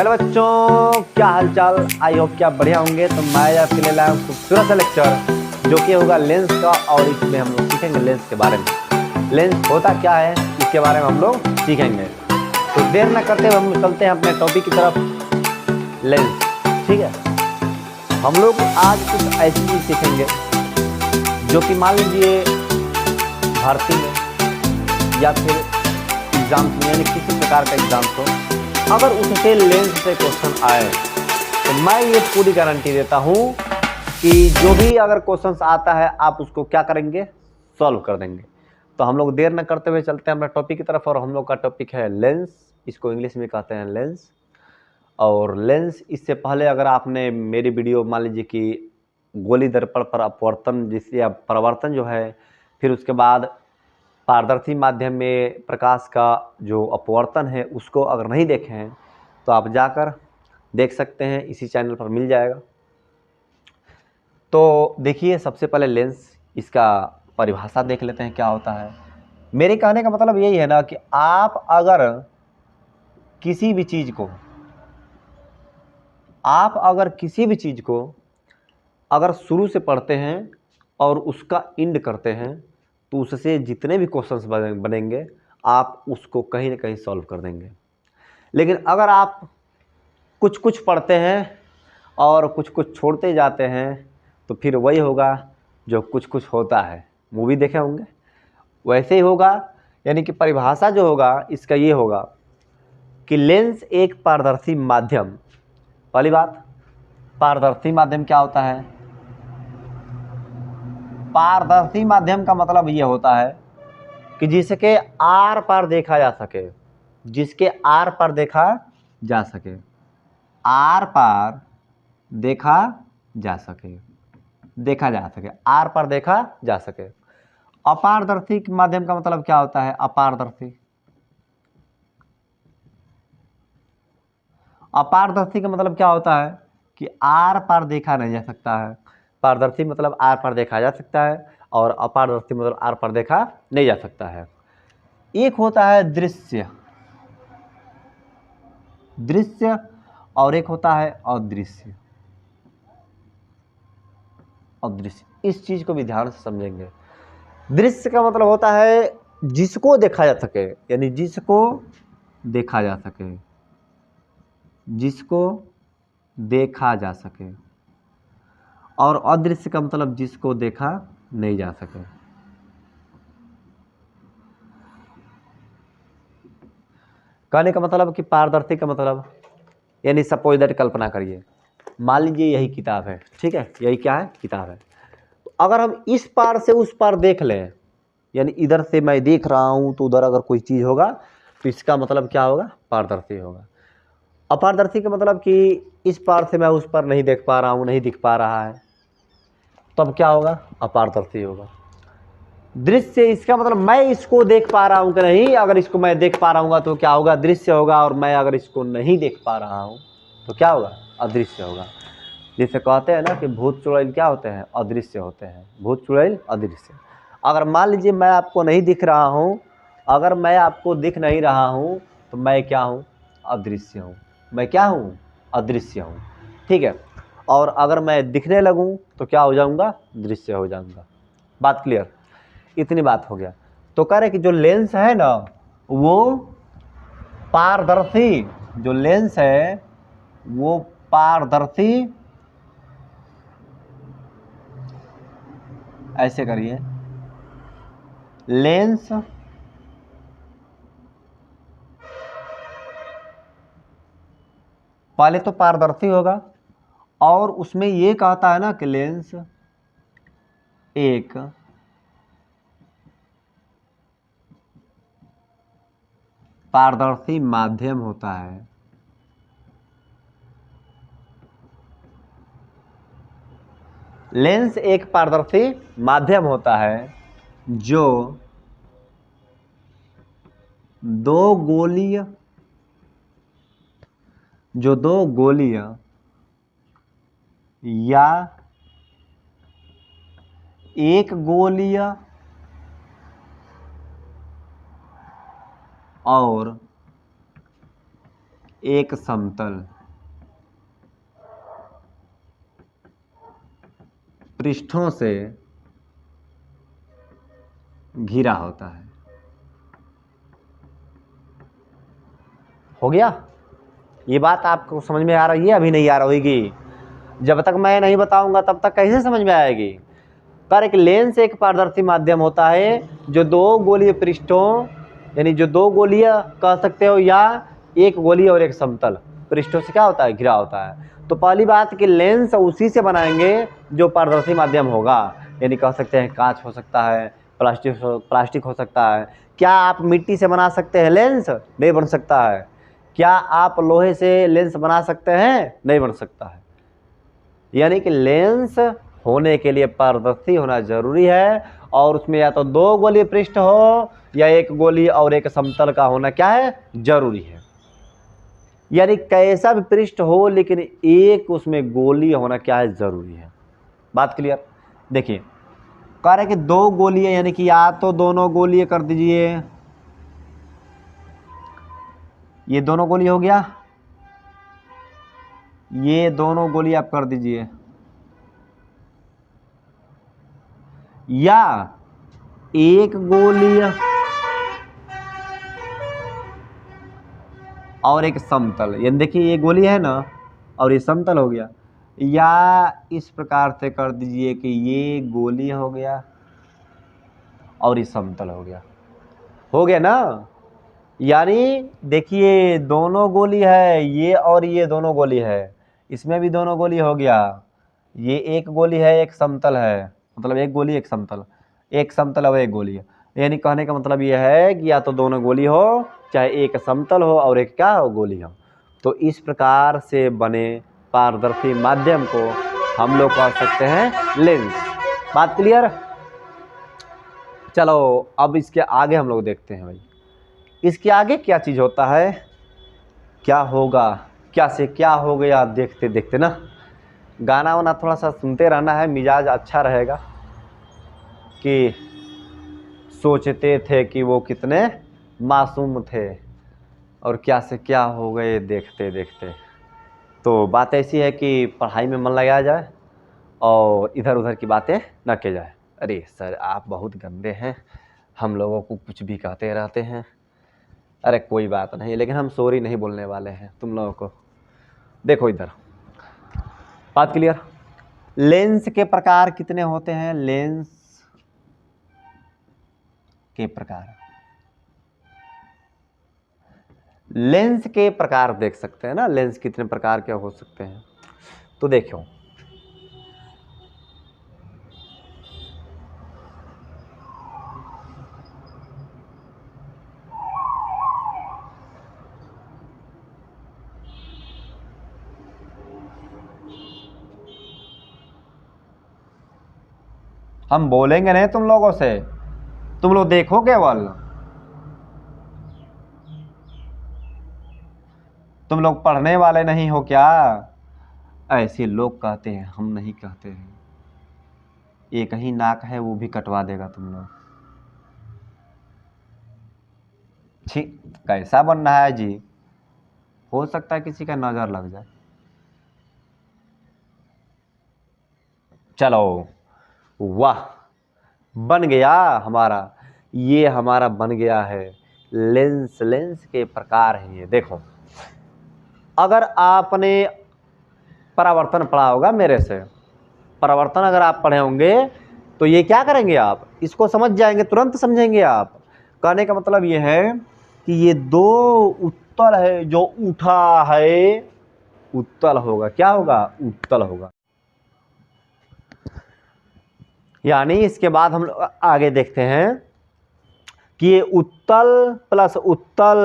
Hello बच्चों, क्या हालचाल। आई होप कि आप बढ़िया होंगे। तो मैं आपके लिए लाया हूँ खूबसूरत सा लेक्चर जो कि होगा लेंस का, और इसमें हम लोग सीखेंगे लेंस के बारे में। लेंस होता क्या है इसके बारे में हम लोग सीखेंगे। तो देर न करते हुए हम चलते हैं अपने टॉपिक की तरफ, लेंस। ठीक है, हम लोग आज कुछ ऐसी चीज सीखेंगे जो कि मान लीजिए भर्ती में या फिर एग्जाम्स में, यानी किसी प्रकार का एग्जाम्स हो, अगर उससे लेंस से क्वेश्चन आए तो मैं ये पूरी गारंटी देता हूं कि जो भी अगर क्वेश्चन आता है आप उसको क्या करेंगे, सॉल्व कर देंगे। तो हम लोग देर न करते हुए चलते हैं अपने टॉपिक की तरफ, और हम लोग का टॉपिक है लेंस। इसको इंग्लिश में कहते हैं लेंस। और लेंस, इससे पहले अगर आपने मेरी वीडियो मान लीजिए कि गोली दर्पण पर अपवर्तन जिससे परावर्तन जो है, फिर उसके बाद पारदर्शी माध्यम में प्रकाश का जो अपवर्तन है उसको अगर नहीं देखे हैं तो आप जाकर देख सकते हैं, इसी चैनल पर मिल जाएगा। तो देखिए, सबसे पहले लेंस, इसका परिभाषा देख लेते हैं क्या होता है। मेरे कहने का मतलब यही है ना कि आप अगर किसी भी चीज़ को अगर शुरू से पढ़ते हैं और उसका इंड करते हैं तो उससे जितने भी क्वेश्चंस बनेंगे आप उसको कहीं ना कहीं सॉल्व कर देंगे। लेकिन अगर आप कुछ कुछ पढ़ते हैं और कुछ कुछ छोड़ते जाते हैं तो फिर वही होगा जो कुछ कुछ होता है। मूवी देखे होंगे, वैसे ही होगा। यानी कि परिभाषा जो होगा इसका ये होगा कि लेंस एक पारदर्शी माध्यम। पहली बात, पारदर्शी माध्यम क्या होता है? पारदर्शी माध्यम का मतलब ये होता है कि जिसके आर पार देखा जा सके, जिसके आर पार देखा जा सके, आर पार देखा जा सके, देखा जा सके, आर पार देखा जा सके। अपारदर्शी माध्यम का मतलब क्या होता है? अपारदर्शी, अपारदर्शी का मतलब क्या होता है कि आर पार देखा नहीं जा सकता है। पारदर्शी मतलब आर पार देखा जा सकता है, और अपारदर्शी मतलब आर पार देखा नहीं जा सकता है। एक होता है दृश्य, दृश्य, और एक होता है अदृश्य, अदृश्य। इस चीज को भी ध्यान से समझेंगे। दृश्य का मतलब होता है जिसको देखा जा सके, यानी जिसको देखा जा सके, जिसको देखा जा सके। और अदृश्य का मतलब जिसको देखा नहीं जा सके। कहने का मतलब कि पारदर्शी का मतलब, यानी सपोज दैट, कल्पना करिए, मान लीजिए यही किताब है, ठीक है, यही क्या है? किताब है। तो अगर हम इस पार से उस पार देख लें, यानी इधर से मैं देख रहा हूं तो उधर अगर कोई चीज होगा तो इसका मतलब क्या होगा? पारदर्शी होगा। अपारदर्शी का मतलब कि इस पार से मैं उस पार नहीं देख पा रहा हूं, नहीं दिख पा रहा है, तब क्या होगा? अपारदर्शी होगा। दृश्य, इसका मतलब मैं इसको देख पा रहा हूं कि नहीं, अगर इसको मैं देख पा रहा हूँ तो क्या होगा? दृश्य होगा। और मैं अगर इसको नहीं देख पा रहा हूं तो क्या होगा? अदृश्य होगा। जिसे कहते हैं ना कि भूत चुड़ैल क्या होते हैं? अदृश्य होते हैं। भूत चुड़ैल अदृश्य। अगर मान लीजिए मैं आपको नहीं दिख रहा हूं, अगर मैं आपको दिख नहीं रहा हूं तो मैं क्या हूं? अदृश्य हूं। मैं क्या हूं? अदृश्य हूं। ठीक है। और अगर मैं दिखने लगूं तो क्या हो जाऊंगा? दृश्य हो जाऊंगा। बात क्लियर? इतनी बात हो गया। तो कह रहे कि जो लेंस है ना, वो पारदर्शी, जो लेंस है वो पारदर्शी, ऐसे करिए, लेंस पहले तो पारदर्शी होगा, और उसमें ये कहता है ना कि लेंस एक पारदर्शी माध्यम होता है। लेंस एक पारदर्शी माध्यम होता है जो दो गोलीय, या एक गोलीय और एक समतल पृष्ठों से घिरा होता है। हो गया? ये बात आपको समझ में आ रही है? अभी नहीं आ रही होगी। जब तक मैं नहीं बताऊंगा तब तक कैसे समझ में आएगी? पर एक लेंस एक पारदर्शी माध्यम होता है जो दो गोलीय पृष्ठों, यानी जो दो गोलीय कह सकते हो, या एक गोलीय और एक समतल पृष्ठों से क्या होता है? घिरा होता है। तो पहली बात कि लेंस उसी से बनाएंगे जो पारदर्शी माध्यम होगा, यानी कह सकते हैं कांच हो सकता है, प्लास्टिक हो सकता है। क्या आप मिट्टी से बना सकते हैं लेंस? नहीं बन सकता है। क्या आप लोहे से लेंस बना सकते हैं? नहीं बन सकता है। यानी कि लेंस होने के लिए पारदर्शी होना जरूरी है, और उसमें या तो दो गोलीय पृष्ठ हो या एक गोलीय और एक समतल का होना क्या है? जरूरी है। यानी कैसा भी पृष्ठ हो लेकिन एक उसमें गोलीय होना क्या है? जरूरी है। बात क्लियर? देखिए, कह रहे कि दो गोलीय, यानी कि या तो दोनों गोलीय कर दीजिए, ये दोनों गोलीय हो गया, ये दोनों गोली आप कर दीजिए, या एक गोलीय और एक समतल। यानी देखिए ये गोली है ना और ये समतल हो गया, या इस प्रकार से कर दीजिए कि ये गोली हो गया और ये समतल हो गया। हो गया ना? यानी देखिए दोनों गोली है, ये और ये दोनों गोली है, इसमें भी दोनों गोली हो गया, ये एक गोली है एक समतल है, मतलब एक गोली एक समतल, एक समतल और एक गोली है। यानी कहने का मतलब ये है कि या तो दोनों गोली हो, चाहे एक समतल हो और एक क्या हो? गोली हो। तो इस प्रकार से बने पारदर्शी माध्यम को हम लोग कह सकते हैं लेंस। बात क्लियर? चलो अब इसके आगे हम लोग देखते हैं भाई, इसके आगे क्या चीज़ होता है, क्या होगा, क्या से क्या हो गया, देखते देखते ना। गाना वाना थोड़ा सा सुनते रहना है, मिजाज अच्छा रहेगा। कि सोचते थे कि वो कितने मासूम थे और क्या से क्या हो गए देखते देखते। तो बात ऐसी है कि पढ़ाई में मन लगाया जाए और इधर उधर की बातें न की जाए। अरे सर आप बहुत गंदे हैं, हम लोगों को कुछ भी कहते रहते हैं। अरे कोई बात नहीं, लेकिन हम सॉरी नहीं बोलने वाले हैं तुम लोगों को। देखो इधर, बात क्लियर? लेंस के प्रकार कितने होते हैं? लेंस के प्रकार, लेंस के प्रकार देख सकते हैं ना, लेंस कितने प्रकार के हो सकते हैं। तो देखो हम बोलेंगे नहीं तुम लोगों से, तुम लोग देखो केवल। तुम लोग पढ़ने वाले नहीं हो क्या? ऐसे लोग कहते हैं, हम नहीं कहते हैं। एक ही नाक है वो भी कटवा देगा तुम लोग। छी, कैसा बन रहा है जी? हो सकता है किसी का नजर लग जाए। चलो वाह, बन गया हमारा, ये हमारा बन गया है लेंस। लेंस के प्रकार हैं ये। देखो अगर आपने परावर्तन पढ़ा होगा मेरे से, परावर्तन अगर आप पढ़े होंगे तो ये क्या करेंगे, आप इसको समझ जाएंगे, तुरंत समझेंगे आप। कहने का मतलब ये है कि ये दो उत्तल है, जो उठा है उत्तल होगा। क्या होगा? उत्तल होगा। यानी इसके बाद हम लोग आगे देखते हैं कि ये उत्तल प्लस उत्तल,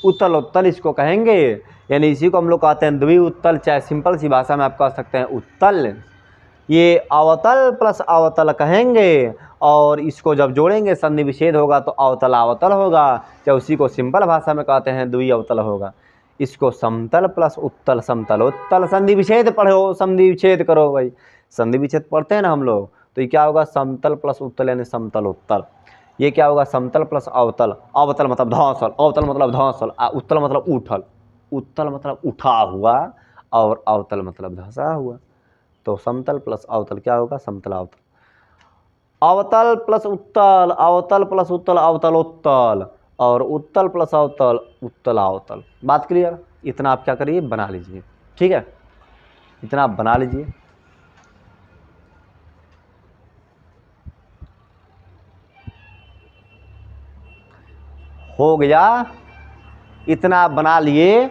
उत्तल उत्तल इसको कहेंगे। यानी इसी को हम लोग कहते हैं द्विउत्तल, चाहे सिंपल सी भाषा में आप कह सकते हैं उत्तल। ये अवतल प्लस अवतल कहेंगे, और इसको जब जोड़ेंगे संधि विच्छेद होगा तो अवतल अवतल होगा, चाहे उसी को सिंपल भाषा में कहते हैं द्विअवतल होगा। इसको समतल प्लस उत्तल, समतल उत्तल, संधि विच्छेद पढ़ो, संधि विच्छेद करो भाई, संधि विच्छेद पढ़ते हैं ना हम लोग। तो ये क्या होगा? समतल प्लस उत्तल यानी समतल उत्तल। ये क्या होगा? समतल प्लस अवतल, अवतल मतलब धौंसल, अवतल मतलब धौंसल, उत्तल मतलब उठल। उत्तल मतलब उठा हुआ और अवतल मतलब धंसा हुआ। तो समतल प्लस अवतल क्या होगा? समतल अवतल। अवतल प्लस उत्तल, अवतल प्लस उत्तल, अवतल उत्तल, और उत्तल प्लस अवतल, उत्तल अवतल। बात क्लियर? इतना आप क्या करिए, बना लीजिए। ठीक है, इतना आप बना लीजिए। हो गया? इतना आप बना लिए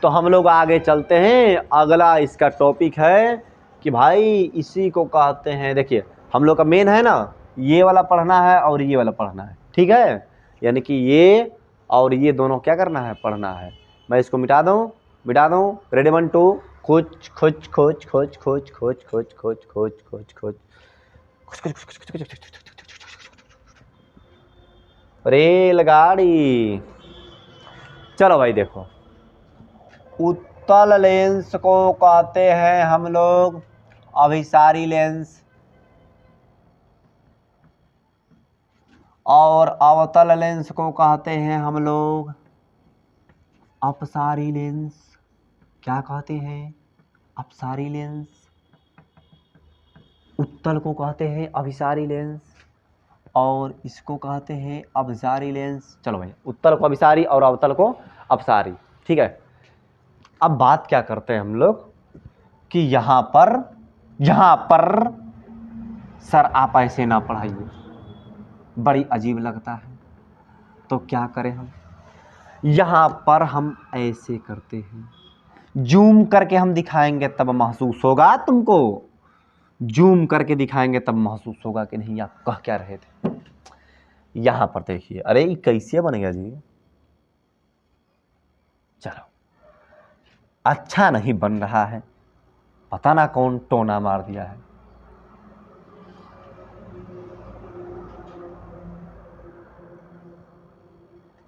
तो हम लोग आगे चलते हैं। अगला इसका टॉपिक है कि भाई इसी को कहते हैं, देखिए हम लोग का मेन है ना, ये वाला पढ़ना है और ये वाला पढ़ना है। ठीक है, यानी कि ये और ये दोनों क्या करना है? पढ़ना है। मैं इसको मिटा दूं? मिटा दूं? रेडी 1 2। खोज खोज खोज खोज खोज खोज खोज खोज खोज खोज खोज रेलगाड़ी। चलो भाई देखो, उत्तल लेंस को कहते हैं हम लोग अभिसारी लेंस, और अवतल लेंस को कहते हैं हम लोग अपसारी लेंस। क्या कहते हैं? अपसारी लेंस। उत्तल को कहते हैं अभिसारी लेंस और इसको कहते हैं अपसारी लेंस। चलो भाई, उत्तल को अभिसारी और अवतल को अपसारी। ठीक है, अब बात क्या करते हैं हम लोग कि यहां पर सर आप ऐसे ना पढ़ाइए, बड़ी अजीब लगता है, तो क्या करें हम? यहां पर हम ऐसे करते हैं, जूम करके हम दिखाएंगे तब महसूस होगा तुमको। जूम करके दिखाएंगे तब महसूस होगा कि नहीं आप कह क्या रहे थे। यहां पर देखिए, अरे ये कैसे बनेगा जी? चलो, अच्छा नहीं बन रहा है, पता ना कौन टोना मार दिया है।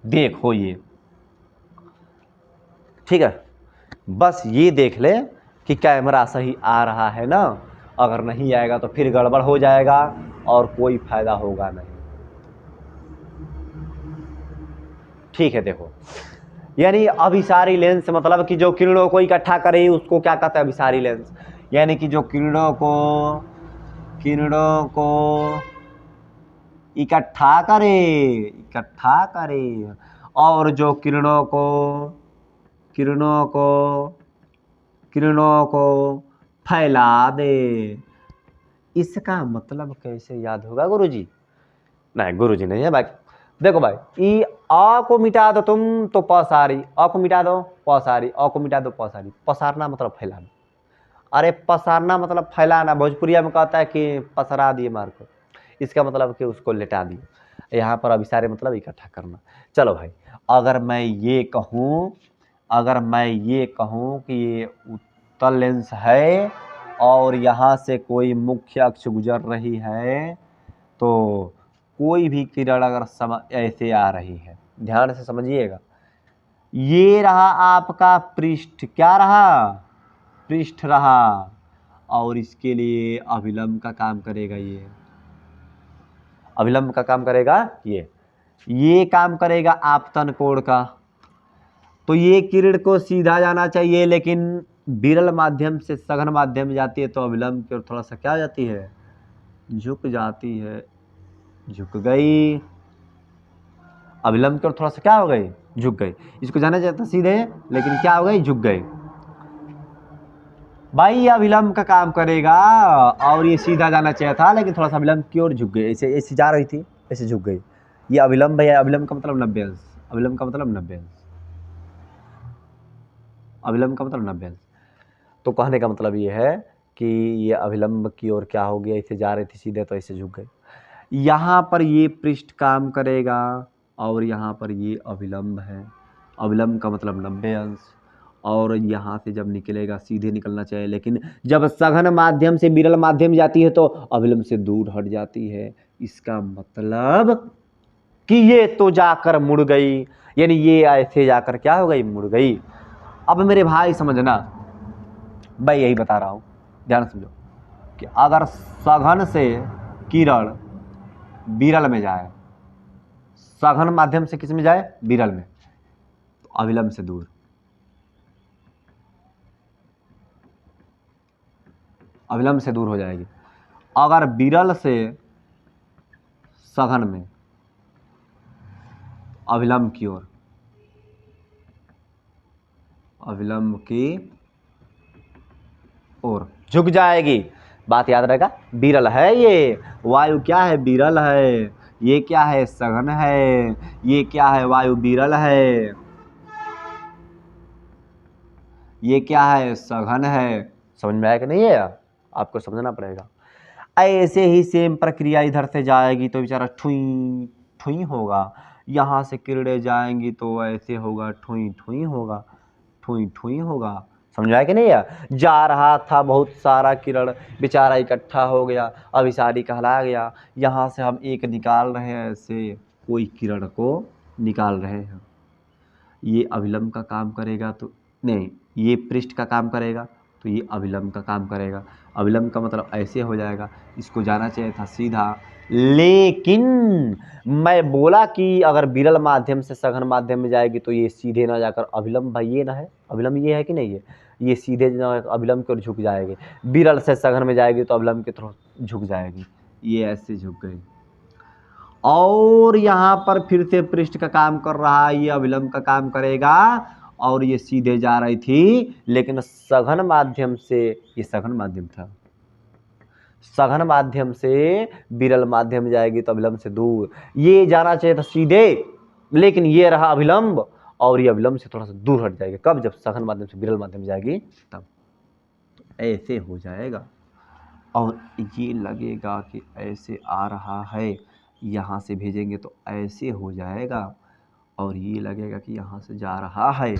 देखो ये, ठीक है, बस ये देख ले कि कैमरा सही आ रहा है ना। अगर नहीं आएगा तो फिर गड़बड़ हो जाएगा और कोई फायदा होगा नहीं। ठीक है, देखो यानी अभिसारी लेंस मतलब कि जो किरणों को इकट्ठा करे उसको क्या कहते हैं? अभिसारी लेंस। यानी कि जो किरणों को इकट्ठा करे और जो किरणों को फैला दे। इसका मतलब कैसे याद होगा गुरुजी? नहीं, गुरुजी नहीं है भाई। देखो भाई, ई अ को मिटा दो तुम तो पसारी, अ को मिटा दो पसारी, अ को मिटा दो पसारी। पसारना मतलब फैलाना। अरे पसारना मतलब फैलाना, भोजपुरिया में कहता है कि पसरा दिए मार को। इसका मतलब कि उसको लेटा दिए। यहाँ पर अभिसारे मतलब इकट्ठा करना। चलो भाई, अगर मैं ये कहूँ कि ये उत्तल लेंस है और यहाँ से कोई मुख्य अक्ष गुजर रही है, तो कोई भी किरण अगर ऐसे आ रही है, ध्यान से समझिएगा, ये रहा आपका पृष्ठ, क्या रहा? पृष्ठ रहा, और इसके लिए अभिलंब का काम करेगा। ये अभिलंब का काम करेगा, ये काम करेगा आपतन कोण का। तो ये किरण को सीधा जाना चाहिए, लेकिन विरल माध्यम से सघन माध्यम में जाती है तो अभिलंब की ओर थोड़ा सा क्या हो जाती है? झुक जाती है। झुक गई, अभिलंब की ओर थोड़ा सा क्या हो गई? झुक गई। इसको जाना चाहिए था सीधे, लेकिन क्या हो गई? झुक गई। भाई ये अभिलंब का काम करेगा और ये सीधा जाना चाहिए था, लेकिन थोड़ा सा अभिलंब की ओर झुक गई। ऐसे जा रही थी, ऐसे झुक गई। ये अभिलंब है। अभिलंब का मतलब 90 अंश। अभिलंब का मतलब 90 अंश। अभिलंब का मतलब 90 अंश। तो कहने का मतलब ये है कि ये अभिलंब की ओर क्या हो गया? ऐसे जा रही थी सीधे तो ऐसे झुक गई। यहाँ पर ये पृष्ठ काम करेगा और यहाँ पर ये अभिलंब है। अभिलंब का मतलब 90 अंश, और यहाँ से जब निकलेगा सीधे निकलना चाहिए, लेकिन जब सघन माध्यम से विरल माध्यम जाती है तो अभिलंब से दूर हट जाती है। इसका मतलब कि ये तो जाकर मुड़ गई, यानी ये ऐसे जाकर क्या हो गई? मुड़ गई। अब मेरे भाई समझना, मैं यही बता रहा हूँ, ध्यान समझो कि अगर सघन से किरण विरल में जाए, सघन माध्यम से किस में जाए? विरल में, तो अभिलंब से दूर। अविलंब से दूर हो जाएगी। अगर विरल से सघन में अविलंब की ओर, अविलंब की ओर झुक जाएगी। बात याद रहेगा, विरल है ये, वायु क्या है, विरल है। ये क्या है, सघन है। ये क्या है, वायु विरल है। ये क्या है, सघन है। समझ में आया कि नहीं है? आपको समझना पड़ेगा। ऐसे ही सेम प्रक्रिया इधर से जाएगी तो बेचारा ठुई ठुई होगा। यहाँ से किरणें जाएंगी तो ऐसे होगा, ठुई ठुई होगा, ठुई ठुई होगा। समझाया कि नहीं है? जा रहा था बहुत सारा किरण, बेचारा इकट्ठा हो गया, अभिसारी कहला गया। यहाँ से हम एक निकाल रहे हैं, ऐसे कोई किरण को निकाल रहे हैं। ये अविलंब का काम करेगा तो नहीं, ये पृष्ठ का काम करेगा तो ये अविलंब का काम करेगा। अविलंब का मतलब ऐसे हो जाएगा, इसको जाना चाहिए था सीधा। लेकिन मैं बोला कि अगर विरल माध्यम से सघन माध्यम में जाएगी तो ये सीधे ना जाकर अविलंब, भाई ये ना है, अविलंब ये है कि नहीं है, ये सीधे अविलंब की ओर झुक जाएगी। विरल से सघन में जाएगी तो अविलंब की तरफ झुक जाएगी। ये ऐसे झुक गई और यहाँ पर फिर से पृष्ठ का काम कर रहा है, ये अविलंब का काम करेगा और ये सीधे जा रही थी। लेकिन सघन माध्यम से, ये सघन माध्यम था, सघन माध्यम से विरल माध्यम जाएगी तो अविलंब से दूर। ये जाना चाहिए था सीधे, लेकिन ये रहा अविलंब और ये अविलंब से थोड़ा सा दूर हट जाएगी। कब? जब सघन माध्यम से विरल माध्यम जाएगी तब। तो ऐसे हो जाएगा और ये लगेगा कि ऐसे आ रहा है, यहाँ से भेजेंगे तो ऐसे हो जाएगा और ये लगेगा कि यहाँ से जा रहा है,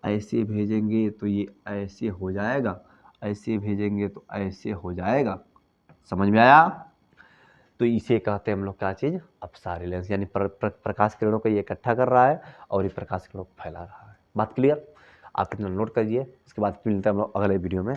ऐसे भेजेंगे तो ये ऐसे हो जाएगा, ऐसे भेजेंगे तो ऐसे हो जाएगा। समझ में आया? तो इसे कहते हैं हम लोग क्या चीज़, अपसारी लेंस। यानी प्रकाश किरणों को ये इकट्ठा कर रहा है और ये प्रकाश किरणों को फैला रहा है। बात क्लियर? आप कितना नोट करिए, इसके बाद मिलते हैं हम लोग अगले वीडियो में।